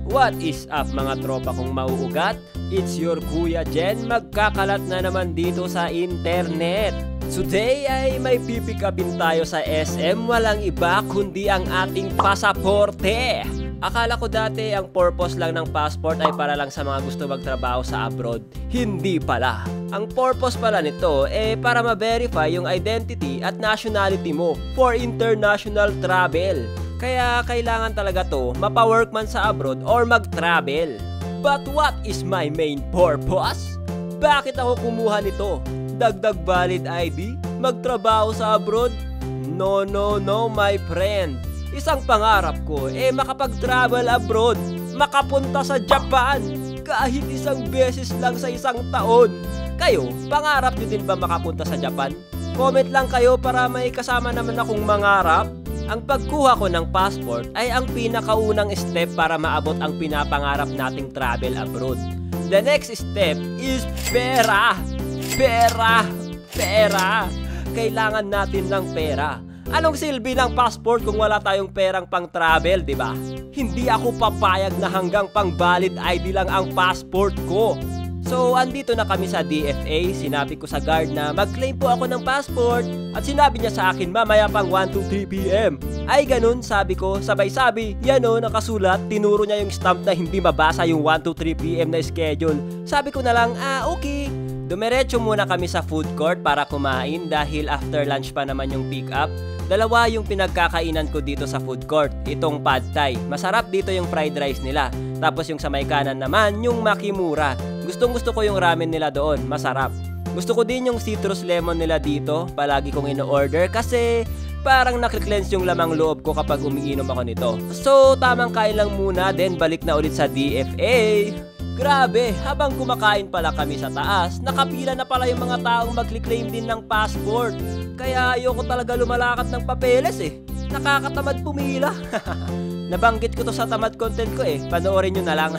What is up mga tropa kong mauugat? It's your Kuya Jen, magkakalat na naman dito sa internet. Today ay may pipick upin tayo sa SM, walang iba kundi ang ating pasaporte. Akala ko dati ang purpose lang ng passport ay para lang sa mga gusto magtrabaho sa abroad. Hindi pala. Ang purpose pala nito para ma-verify yung identity at nationality mo for international travel. Kaya kailangan talaga to mapa-work man sa abroad or mag-travel. But what is my main purpose? Bakit ako kumuha nito? Dagdag valid ID? Magtrabaho sa abroad? No my friend. Isang pangarap ko makapag-travel abroad, makapunta sa Japan kahit isang beses lang sa isang taon. Kayo, pangarap nyo din ba makapunta sa Japan? Comment lang kayo para may kasama naman akong mangarap. Ang pagkuha ko ng passport ay ang pinakaunang step para maabot ang pinapangarap nating travel abroad. The next step is pera. Pera. Kailangan natin ng pera. Anong silbi ng passport kung wala tayong perang pang-travel, di ba? Hindi ako papayag na hanggang pang-valid ID lang ang passport ko. So, andito na kami sa DFA, sinabi ko sa guard na mag-claim po ako ng passport at sinabi niya sa akin mamaya pang 1 to 3 PM. Ay ganun, sabi ko, sabay-sabi, yan o, nakasulat, tinuro niya yung stamp na hindi mabasa yung 1 to 3 PM na schedule. Sabi ko na lang, okay. Dumiretso muna kami sa food court para kumain dahil after lunch pa naman yung pick up. Dalawa yung pinagkakainan ko dito sa food court, itong pad thai. Masarap dito yung fried rice nila. Tapos yung sa may kanan naman, yung makimura. Gustong-gusto ko yung ramen nila doon, masarap. Gusto ko din yung citrus lemon nila dito, palagi kong ino-order kasi parang nakiklense yung lamang loob ko kapag umiinom ako nito. So, tamang kain lang muna, then balik na ulit sa DFA. Grabe, habang kumakain pala kami sa taas, nakapila na pala yung mga taong magli-claim din ng passport. Kaya ayoko talaga lumalakat ng papeles Nakakatamad pumila. Nabanggit ko to sa tamad content ko panoorin nyo na lang.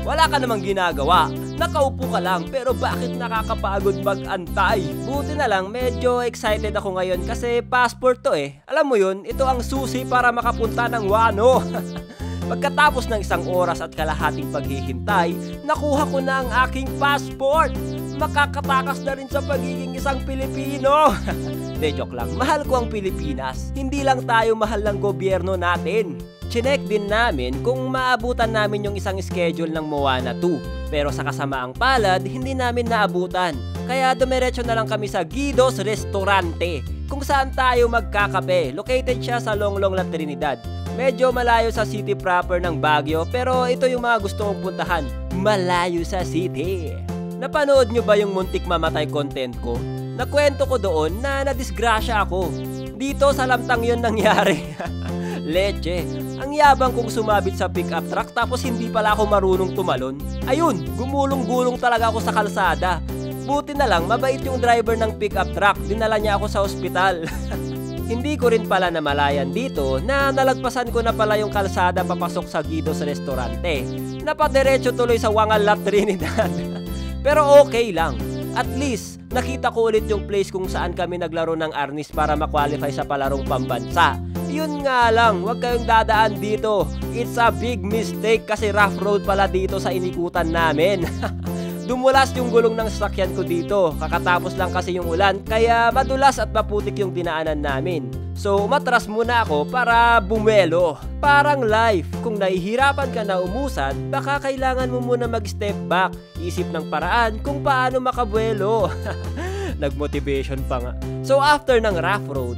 Wala ka namang ginagawa, nakaupo ka lang, pero bakit nakakapagod mag-antay? Buti na lang, medyo excited ako ngayon kasi passport to Alam mo yun, ito ang susi para makapunta ng Wano. Pagkatapos ng 1 oras at kalahating paghihintay, nakuha ko na ang aking passport. Makakatakas na rin sa pagiging isang Pilipino. De, joke lang. Mahal ko ang Pilipinas. Hindi lang tayo mahal ng gobyerno natin. Chinek din namin kung maabutan namin yung isang schedule ng Moana 2. Pero sa kasamaang palad, hindi namin naabutan. Kaya dumiretso na lang kami sa Guido's Restaurante, kung saan tayo magkakape. Located siya sa Longlong, La Trinidad. Medyo malayo sa city proper ng Baguio, pero ito yung mga gusto kong puntahan. Malayo sa city. Napanood nyo ba yung muntik mamatay content ko? Nakwento ko doon na nadisgrasya ako. Dito sa Lamtang yun nangyari. Leche, ang yabang kong sumabit sa pickup truck tapos hindi pala ako marunong tumalon. Ayun, gumulong-gulong talaga ako sa kalsada. Buti na lang, mabait yung driver ng pickup truck. Dinala niya ako sa ospital. Hindi ko rin pala namalayan dito na nalagpasan ko na pala yung kalsada papasok sa Guido's Restaurante. Napadiretso tuloy sa Wangal, La Trinidad. Pero okay lang. At least, nakita ko ulit yung place kung saan kami naglaro ng arnis para ma-qualify sa palarong pambansa. Yun nga lang, huwag kayong dadaan dito. It's a big mistake kasi rough road pala dito sa inikutan namin. Dumulas yung gulong ng sasakyan ko dito. Kakatapos lang kasi yung ulan, kaya madulas at maputik yung dinaanan namin. So, umatras muna ako para bumelo. Parang life, kung nahihirapan ka na umusad, baka kailangan mo muna mag-step back. Isip ng paraan kung paano makabuelo. Nag-motivation pa nga. So, after ng rough road,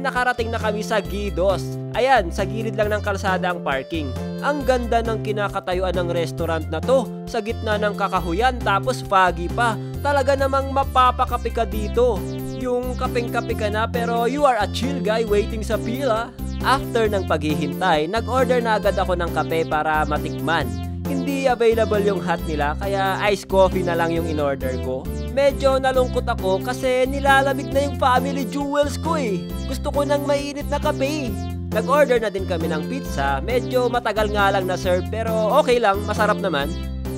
nakarating na kami sa Guido's. Ayan, sa gilid lang ng kalsada ang parking. Ang ganda ng kinakatayuan ng restaurant na to. Sa gitna ng kakahuyan, tapos foggy pa. Talaga namang mapapakape ka dito. Yung kapeng-kape ka na pero you are a chill guy waiting sa pila. After ng paghihintay, nag-order na agad ako ng kape para matikman. Hindi available yung hot nila kaya iced coffee na lang yung in-order ko. Medyo nalungkot ako kasi nilalamig na yung family jewels ko Gusto ko ng mainit na kape. Nag-order na din kami ng pizza, medyo matagal nga lang na serve pero okay lang, masarap naman.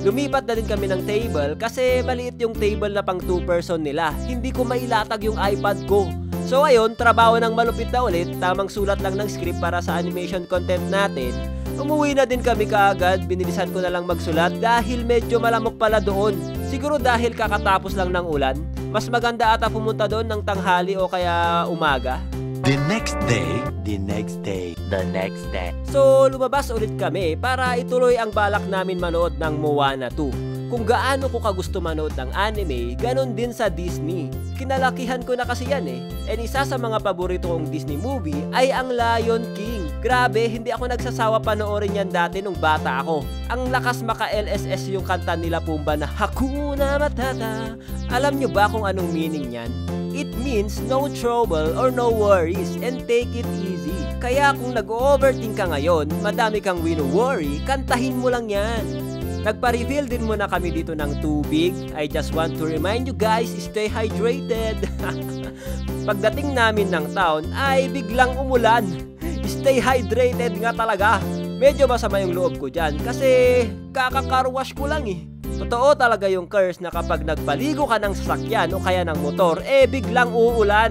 Lumipat na din kami ng table kasi maliit yung table na pang 2 person nila. Hindi ko mailatag yung iPad ko. So ayun, trabaho ng malupit na ulit, tamang sulat lang ng script para sa animation content natin. Umuwi na din kami kaagad, binilisan ko na lang magsulat dahil medyo malamok pala doon. Siguro dahil kakatapos lang ng ulan, mas maganda ata pumunta doon ng tanghali o kaya umaga. The next day, the next day, the next day. So lumabas ulit kami para ituloy ang balak namin manood ng Moana 2. Kung gaano ko kagusto manood ng anime, ganun din sa Disney. Kinalakihan ko na kasi yan eh. And isa sa mga paborito kong Disney movie ay ang Lion King. Grabe, hindi ako nagsasawa panoorin yan dati nung bata ako. Ang lakas maka-LSS yung kanta nila Pumbaa na Hakuna Matata. Alam nyo ba kung anong meaning yan? It means no trouble or no worries and take it easy. Kaya kung nag-overthink ka ngayon, madami kang wino-worry, kantahin mo lang yan. Nagpa-refill din muna kami dito ng tubig. I just want to remind you guys, stay hydrated. Pagdating namin ng town ay biglang umulan. Stay hydrated nga talaga. Medyo masama yung loob ko dyan kasi kaka-carwash ko lang eh. Totoo talaga yung curse na kapag nagpaligo ka ng sasakyan o kaya ng motor, biglang uulan.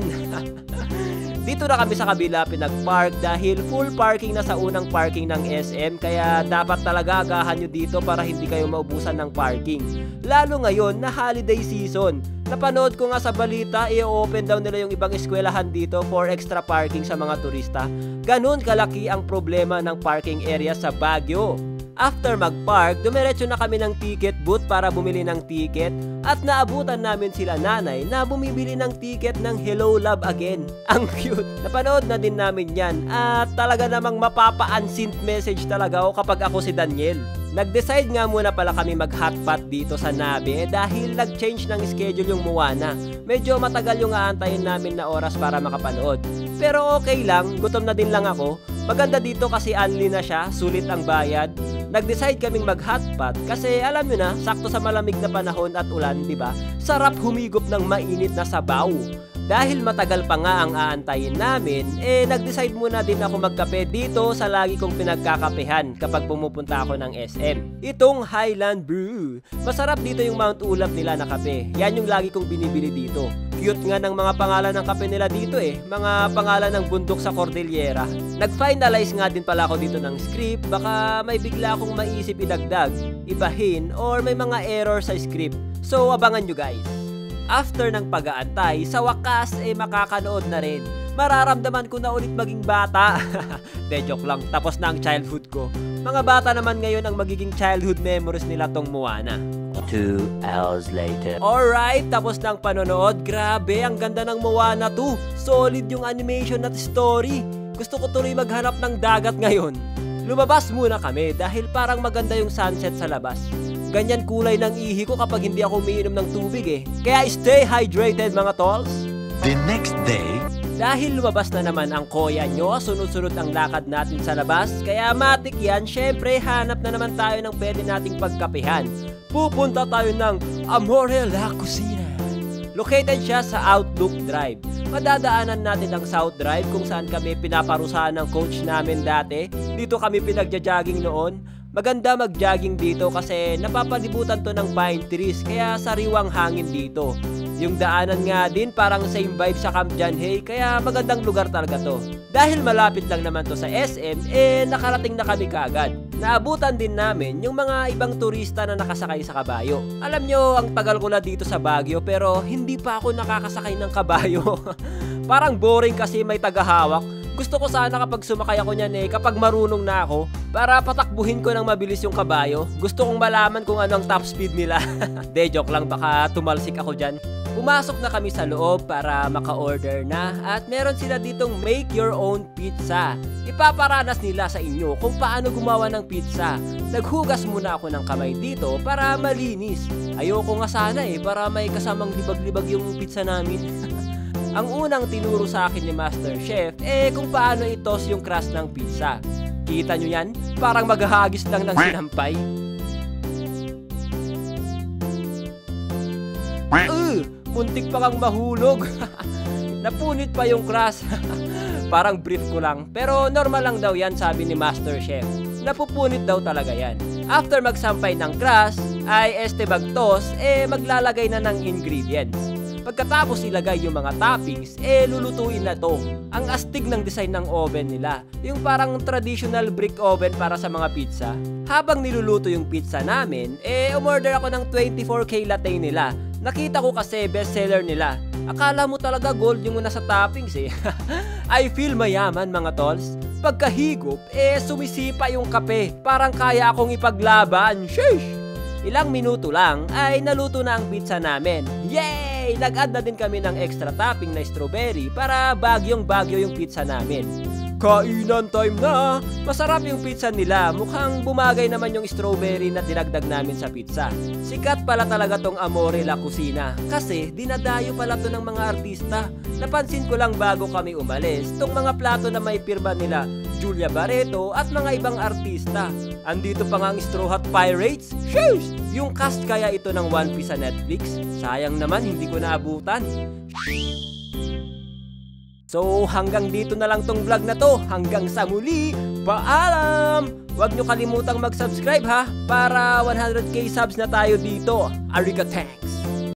Dito na kami sa kabila pinag-park dahil full parking na sa unang parking ng SM, kaya dapat talaga agahan nyo dito para hindi kayo maubusan ng parking. Lalo ngayon na holiday season. Napanood ko nga sa balita, i-open daw nila yung ibang eskwelahan dito for extra parking sa mga turista. Ganun kalaki ang problema ng parking area sa Baguio. After mag-park, dumiretso na kami ng ticket booth para bumili ng ticket at naabutan namin sila nanay na bumibili ng ticket ng Hello Love Again. Ang cute! Napanood na din namin yan at talaga namang mapapa-unsent message talaga ako kapag ako si Daniel. Nag-decide nga muna pala kami mag-hotpot dito sa Nabe dahil nag-change ng schedule yung Moana. Medyo matagal yung aantayin namin na oras para makapanood. Pero okay lang, gutom na din lang ako. Maganda dito kasi only na siya, sulit ang bayad. Nag-decide kaming mag-hotpot kasi alam nyo na, sakto sa malamig na panahon at ulan, di ba? Sarap humigop ng mainit na sabaw. Dahil matagal pa nga ang aantayin namin, nag-decide muna din ako magkape dito sa lagi kong pinagkakapehan kapag pumupunta ako ng SM. Itong Highland Brew. Masarap dito yung Mount Ulap nila na kape. Yan yung lagi kong binibili dito. Cute nga ng mga pangalan ng kape nila dito eh. Mga pangalan ng bundok sa Cordillera. Nag-finalize nga din pala ako dito ng script. Baka may bigla akong maisip idagdag, ibahin, or may mga error sa script. So abangan nyo guys. After ng pag-aantay, sa wakas makakanood na rin. Mararamdaman ko na ulit maging bata. De joke lang, tapos na ang childhood ko. Mga bata naman ngayon ang magiging childhood memories nila tong Moana. 2 hours later. Alright, tapos na ang panonood. Grabe, ang ganda ng Moana 2. Solid yung animation at story. Gusto ko tuloy maghanap ng dagat ngayon. Lumabas muna kami dahil parang maganda yung sunset sa labas. Ganyan kulay ng ihi ko kapag hindi ako umiinom ng tubig eh. Kaya stay hydrated mga tolls. The next day, dahil lumabas na naman ang koya nyo, sunod-sunod ang lakad natin sa labas. Kaya matik yan, syempre hanap na naman tayo ng pwede nating pagkapehan. Pupunta tayo ng Amore La Cocina. Located siya sa Outlook Drive. Madadaanan natin ang South Drive kung saan kami pinaparusahan ng coach namin dati. Dito kami pinagja-jogging noon. Maganda mag-jogging dito kasi napapalibutan to ng pine trees kaya sariwang hangin dito. Yung daanan nga din parang same vibe sa Camp John Hay kaya magandang lugar talaga to. Dahil malapit lang naman to sa SM, nakarating na kami kaagad. Naabutan din namin yung mga ibang turista na nakasakay sa kabayo. Alam nyo, ang tagal ko na dito sa Baguio pero hindi pa ako nakakasakay ng kabayo. Parang boring kasi may tagahawak. Gusto ko sana kapag sumakay ako niyan kapag marunong na ako para patakbuhin ko ng mabilis yung kabayo. Gusto kong malaman kung ano ang top speed nila. De joke lang, baka tumalsik ako dyan. Pumasok na kami sa loob para maka-order na at meron sila ditong make your own pizza. Ipaparanas nila sa inyo kung paano gumawa ng pizza. Naghugas muna ako ng kamay dito para malinis. Ayoko nga sana para may kasamang libag-libag yung pizza namin. Ang unang tinuro sa akin ni Master Chef kung paano i-toss yung crust ng pizza. Kita nyo yan? Parang maghahagis lang ng sinampay. Muntik pa kang mahulog. Napunit pa yung crust. Parang brief ko lang. Pero normal lang daw yan, sabi ni Master Chef. Napupunit daw talaga yan. After magsampay ng crust, ay magtoss, maglalagay na ng ingredients. Pagkatapos ilagay yung mga toppings, lulutuin na to. Ang astig ng design ng oven nila. Yung parang traditional brick oven para sa mga pizza. Habang niluluto yung pizza namin, umorder ako ng 24K latte nila. Nakita ko kasi bestseller nila. Akala mo talaga gold yung nasa toppings eh. I feel mayaman mga tols. Pagkahigop, sumisipa yung kape. Parang kaya akong ipaglaban. Sheesh! Ilang minuto lang ay naluto na ang pizza namin. Yay! Nag-add na din kami ng extra topping na strawberry para bagyong-bagyo yung pizza namin. Kainan time na! Masarap yung pizza nila. Mukhang bumagay naman yung strawberry na dinagdag namin sa pizza. Sikat pala talaga tong Amore La Cucina kasi dinadayo pala to ng mga artista. Napansin ko lang bago kami umalis, tong mga plato na may pirma nila Julia Barreto at mga ibang artista. Andito pa nga ang Straw Hat Pirates. Sheesh! Yung cast kaya ito ng One Piece sa Netflix. Sayang naman hindi ko naabutan. So hanggang dito na lang tong vlog na to. Hanggang sa muli, paalam! Huwag nyo kalimutang mag-subscribe ha, para 100k subs na tayo dito. Ariga, thanks!